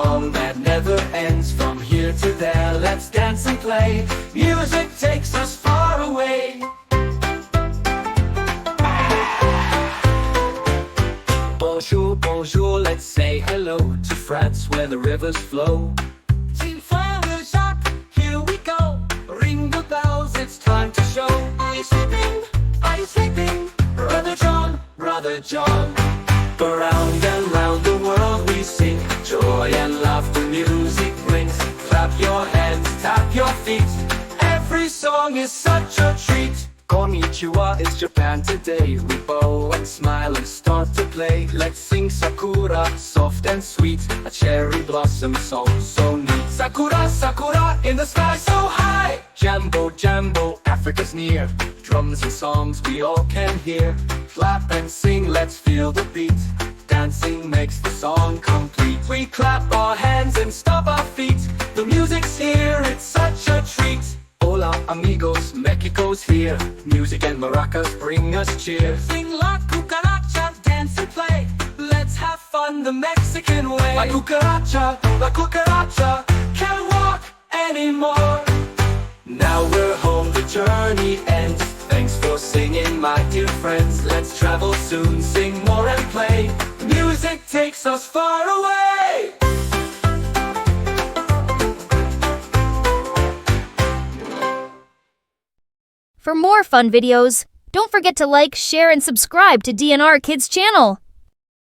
song that never ends. From here to there, let's dance and play. Music takes us far away. Bonjour, bonjour, let's say hello to France where the rivers flow. Team Jacques, here we go. Ring the bells, it's time to show. Are you sleeping? Are you sleeping? Brother John, Brother John. Around and round the world we sing. Joy and laughter music brings. Clap your hands, tap your feet. Every song is such a treat. Konnichiwa, it's Japan today. We bow and smile and start to play. Let's sing Sakura, soft and sweet. A cherry blossom song so neat. Sakura, Sakura, in the sky so high. Jambo, Jambo, Africa's near. Drums and songs we all can hear. Clap and sing, let's feel the beat. Dancing makes the song complete. We clap our hands and stomp our feet. The music's here, it's such a treat. Hola amigos, Mexico's here. Music and maracas bring us cheer. Sing la cucaracha, dance and play. Let's have fun the Mexican way. La cucaracha can't walk anymore. Now we're home, the journey ends. Thanks for singing, my dear friends. Let's travel soon, sing more and play. Music takes us far away. For more fun videos, don't forget to like, share, and subscribe to DNR Kids channel.